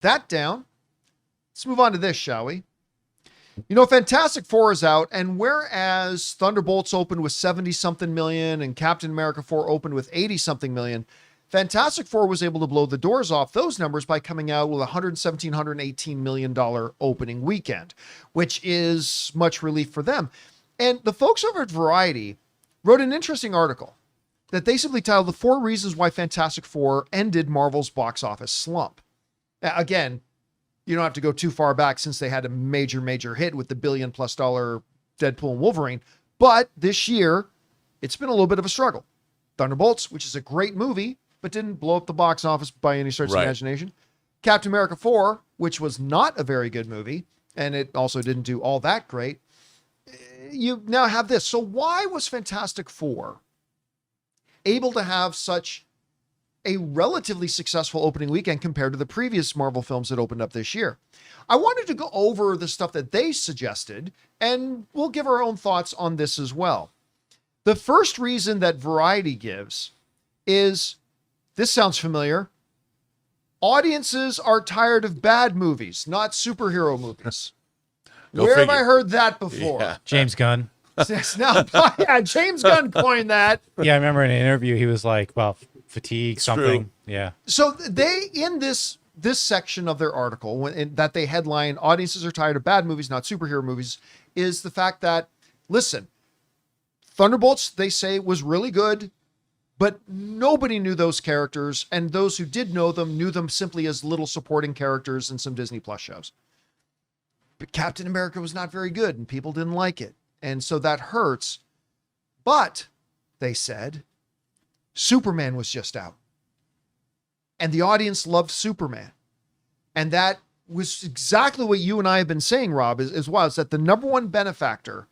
that down, let's move on to this, shall we? You know, Fantastic Four is out, and whereas Thunderbolts opened with 70-something million and Captain America 4 opened with 80-something million, Fantastic Four was able to blow the doors off those numbers by coming out with $117, $118 million opening weekend, which is much relief for them. And the folks over at Variety wrote an interesting article that they simply titled The 4 Reasons Why Fantastic Four Ended Marvel's Box Office Slump. Now, again, you don't have to go too far back since they had a major hit with the $1 billion+ Deadpool and Wolverine. But this year, it's been a little bit of a struggle. Thunderbolts, which is a great movie, but didn't blow up the box office by any stretch of the imagination. Captain America 4, which was not a very good movie, and it also didn't do all that great. You now have this. So why was Fantastic Four able to have such a relatively successful opening weekend compared to the previous Marvel films that opened up this year? I wanted to go over the stuff that they suggested, and we'll give our own thoughts on this as well. The first reason that Variety gives is, this sounds familiar, audiences are tired of bad movies, not superhero movies. Where have I heard that before? Yeah. James Gunn. Now, yeah, James Gunn coined that. Yeah, I remember in an interview he was like, well, fatigue, something. True. Yeah. So they, in this section of their article, that they headline, audiences are tired of bad movies, not superhero movies, is the fact that, listen, Thunderbolts, they say, was really good, but nobody knew those characters, and those who did know them knew them simply as little supporting characters in some Disney Plus shows. But Captain America was not very good, and people didn't like it. And so that hurts. But, they said, Superman was just out. And the audience loved Superman. And that was exactly what you and I have been saying, Rob, as well, is that the number one benefactor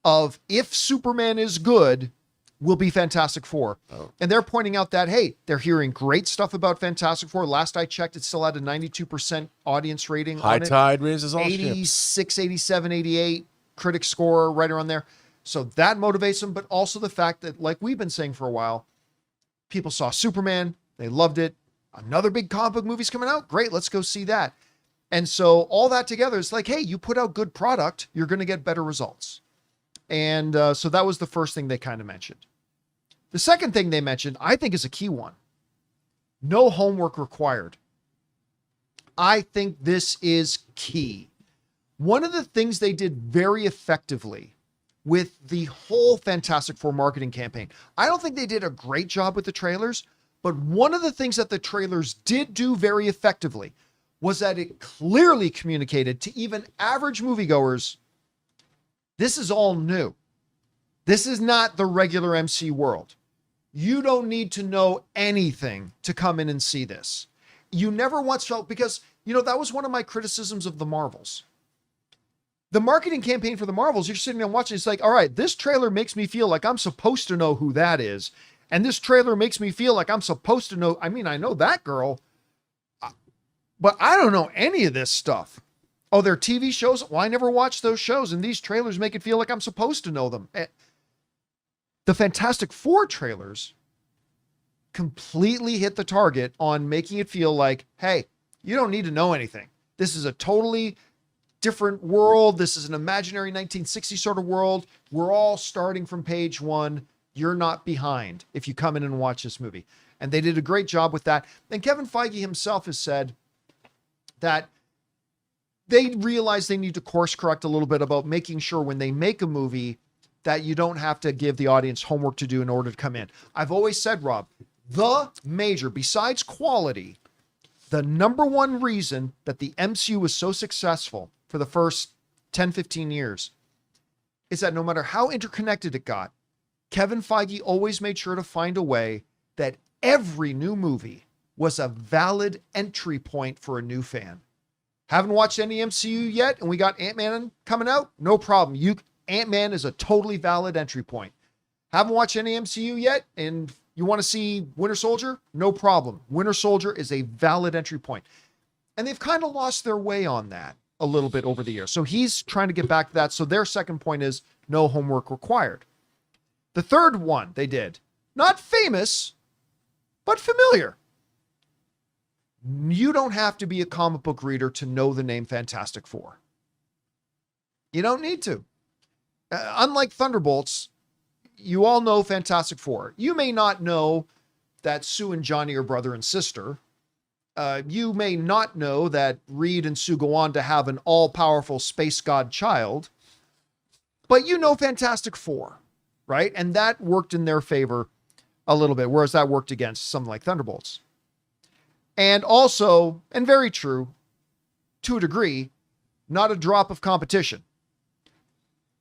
of if Superman is good will be Fantastic Four. Oh. And they're pointing out that, hey, they're hearing great stuff about Fantastic Four. Last I checked, it still had a 92% audience rating. High tide raises all 86, 87, 88 critic score, right around there. So that motivates them, but also the fact that, like we've been saying for a while, people saw Superman, they loved it. Another big comic book movie's coming out. Great, let's go see that. And so all that together is like, hey, you put out good product, you're going to get better results. And so that was the first thing they kind of mentioned. The second thing they mentioned, I think, is a key one. No homework required. I think this is key. One of the things they did very effectively with the whole Fantastic Four marketing campaign, I don't think they did a great job with the trailers, but one of the things that the trailers did do very effectively was that it clearly communicated to even average moviegoers, this is all new. This is not the regular MC world. You don't need to know anything to come in and see this. You never once felt, because, you know, that was one of my criticisms of the Marvels. The marketing campaign for the Marvels, you're sitting there watching, it's like, all right, this trailer makes me feel like I'm supposed to know who that is. And this trailer makes me feel like I'm supposed to know, I mean, I know that girl, but I don't know any of this stuff. Oh, they're TV shows? Well, I never watched those shows, and these trailers make it feel like I'm supposed to know them. The Fantastic Four trailers completely hit the target on making it feel like, hey, you don't need to know anything. This is a totally different world. This is an imaginary 1960s sort of world. We're all starting from page one. You're not behind if you come in and watch this movie. And they did a great job with that. And Kevin Feige himself has said that they realize they need to course correct a little bit about making sure when they make a movie that you don't have to give the audience homework to do in order to come in. I've always said, Rob, besides quality, the number one reason that the MCU was so successful for the first 10, 15 years is that no matter how interconnected it got, Kevin Feige always made sure to find a way that every new movie was a valid entry point for a new fan. Haven't watched any MCU yet, and we got Ant-Man coming out? No problem. Ant-Man is a totally valid entry point. Haven't watched any MCU yet, and you want to see Winter Soldier? No problem. Winter Soldier is a valid entry point. And they've kind of lost their way on that a little bit over the years. So he's trying to get back to that. So their second point is no homework required. The third one they did, not famous, but familiar. You don't have to be a comic book reader to know the name Fantastic Four. You don't need to. Unlike Thunderbolts, you all know Fantastic Four. You may not know that Sue and Johnny are brother and sister. You may not know that Reed and Sue go on to have an all-powerful space god child, but you know Fantastic Four, right? And that worked in their favor a little bit, whereas that worked against something like Thunderbolts. And also, and very true, to a degree, not a drop of competition.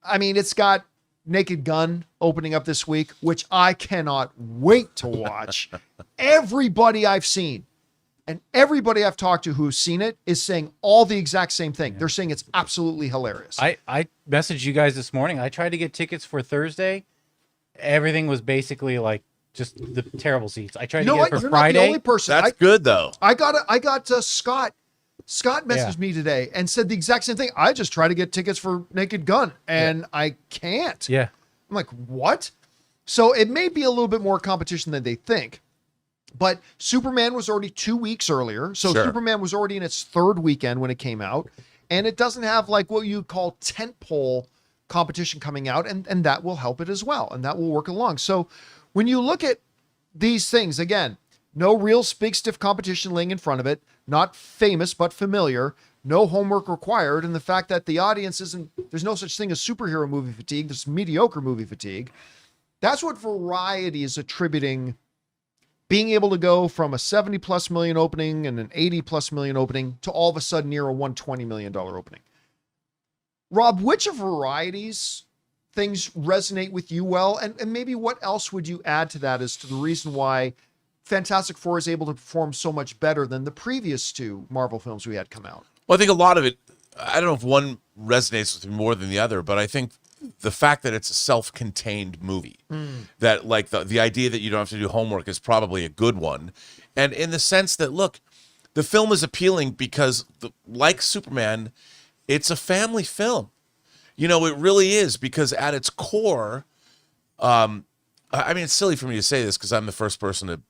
I mean, it's got Naked Gun opening up this week, which I cannot wait to watch. Everybody I've seen and everybody I've talked to who's seen it is saying all the exact same thing. They're saying it's absolutely hilarious. I messaged you guys this morning. I tried to get tickets for Thursday. Everything was basically like just the terrible seats. I tried to get it for Friday. Not the only person. That's good though. I got Scott. Scott messaged me today and said the exact same thing. I just try to get tickets for Naked Gun and I can't. Yeah. I'm like, what? So it may be a little bit more competition than they think, but Superman was already 2 weeks earlier. So Sure. Superman was already in its third weekend when it came out, and it doesn't have like what you call tentpole competition coming out, and that will help it as well. And that will work along. So when you look at these things, again, no real big stiff competition laying in front of it, not famous, but familiar, no homework required. And the fact that the audience there's no such thing as superhero movie fatigue. There's mediocre movie fatigue. That's what Variety is attributing being able to go from a 70 plus million opening and an 80 plus million opening to all of a sudden near a $120 million opening. Rob, which of Variety's things resonate with you well? And maybe what else would you add to that as to the reason why Fantastic Four is able to perform so much better than the previous two Marvel films we had come out? Well, I think a lot of it, I don't know if one resonates with me more than the other, but I think the fact that it's a self-contained movie, that like the idea that you don't have to do homework is probably a good one. And in the sense that, look, the film is appealing because like Superman, it's a family film. You know, it really is, because at its core, I mean, it's silly for me to say this because I'm the first person to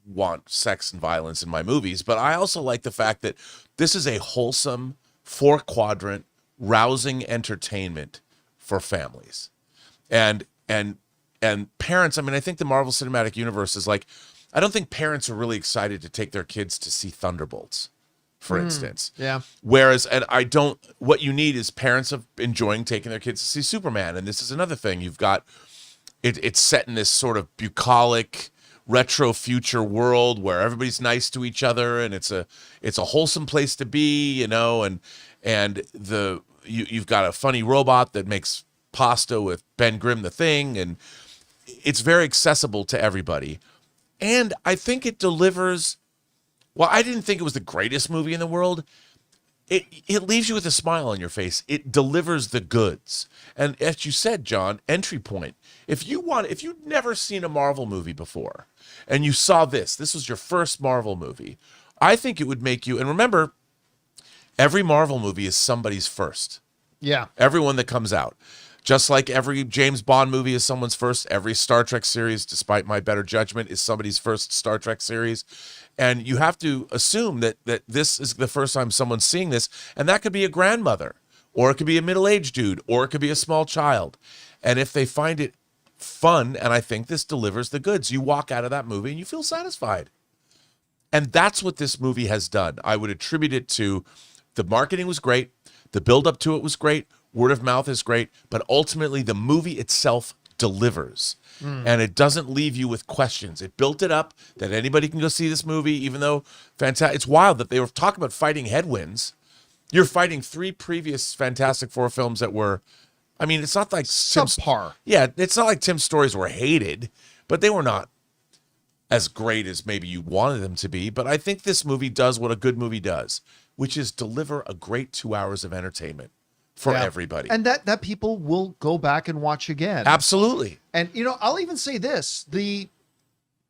want sex and violence in my movies, but I also like the fact that this is a wholesome 4-quadrant rousing entertainment for families and parents. I mean, I think the Marvel Cinematic Universe is like, I don't think parents are really excited to take their kids to see Thunderbolts, for instance. Yeah. Whereas, what you need is parents of enjoying taking their kids to see Superman. And this is another thing. You've got, it's set in this sort of bucolic, retro future world where everybody's nice to each other, and it's a wholesome place to be, you know, and you've got a funny robot that makes pasta with Ben Grimm the Thing, and it's very accessible to everybody. And I think it delivers. Well, I didn't think it was the greatest movie in the world. It leaves you with a smile on your face. It delivers the goods. And as you said, John, entry point. If you've never seen a Marvel movie before and you saw this was your first Marvel movie, I think it would make you, and remember, every Marvel movie is somebody's first. Yeah. Everyone that comes out. Just like every James Bond movie is someone's first, every Star Trek series, despite my better judgment, is somebody's first Star Trek series. And you have to assume that this is the first time someone's seeing this, and that could be a grandmother, or it could be a middle-aged dude, or it could be a small child. And if they find it fun, and I think this delivers the goods, you walk out of that movie and you feel satisfied. And that's what this movie has done. I would attribute it to the marketing was great, the build-up to it was great, word of mouth is great, but ultimately the movie itself delivers. And it doesn't leave you with questions. It built it up that anybody can go see this movie, even though it's wild that they were talking about fighting headwinds. You're fighting 3 previous Fantastic Four films that were, I mean, it's not like subpar. Yeah, it's not like Tim's stories were hated, but they were not as great as maybe you wanted them to be. But I think this movie does what a good movie does, which is deliver a great 2 hours of entertainment for everybody. And that people will go back and watch again. Absolutely. And, you know, I'll even say this, the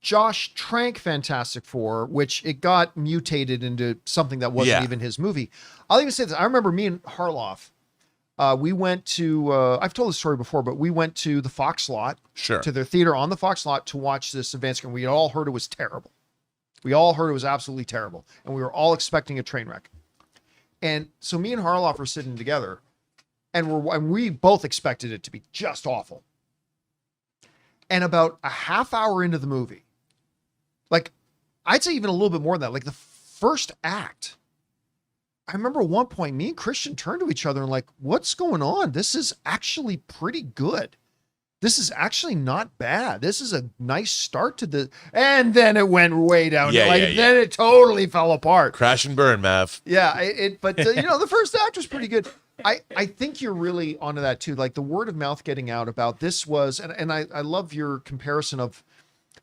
Josh Trank Fantastic Four, which it got mutated into something that wasn't even his movie. I'll even say this. I remember me and Harloff, we went to, I've told this story before, but we went to the Fox lot, Sure. to their theater on the Fox lot to watch this advanced screen. We all heard it was terrible. We all heard it was absolutely terrible, and we were all expecting a train wreck. And so me and Harloff were sitting together, and we both expected it to be just awful. And about a half hour into the movie, like I'd say even a little bit more than that, like the first act, I remember at one point, me and Christian turned to each other and like, what's going on? This is actually pretty good. This is actually not bad. This is a nice start to the, and then it went way down. Then it totally fell apart. Crash and burn, Mav. Yeah. But the first act was pretty good. I think you're really onto that too. Like the word of mouth getting out about this was, and I love your comparison of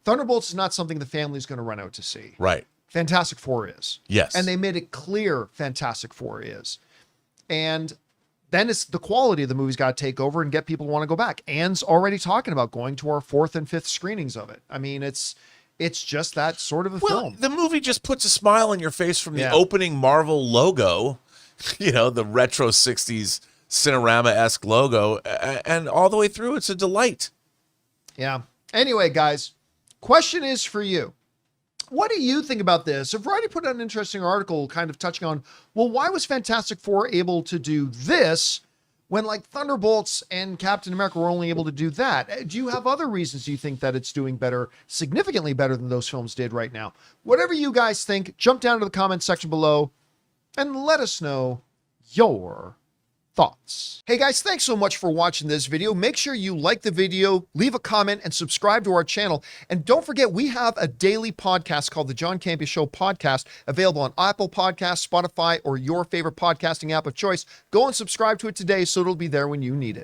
Thunderbolts is not something the family's going to run out to see. Right. Fantastic Four is. Yes. And they made it clear Fantastic Four is. And then it's the quality of the movie's got to take over and get people to want to go back. Anne's already talking about going to our 4th and 5th screenings of it. I mean, it's just that sort of a film. The movie just puts a smile on your face from the opening Marvel logo, the retro 60s Cinerama-esque logo, and all the way through, it's a delight. Yeah. Anyway, guys, question is for you. What do you think about this? So Variety put out an interesting article kind of touching on, well, why was Fantastic Four able to do this when like Thunderbolts and Captain America were only able to do that? Do you have other reasons you think that it's doing better, significantly better than those films did right now? Whatever you guys think, jump down to the comment section below and let us know your thoughts. Hey guys, thanks so much for watching this video. Make sure you like the video, leave a comment, and subscribe to our channel. And don't forget, we have a daily podcast called the John Campea Show podcast, available on Apple Podcasts, Spotify, or your favorite podcasting app of choice. Go and subscribe to it today so it'll be there when you need it.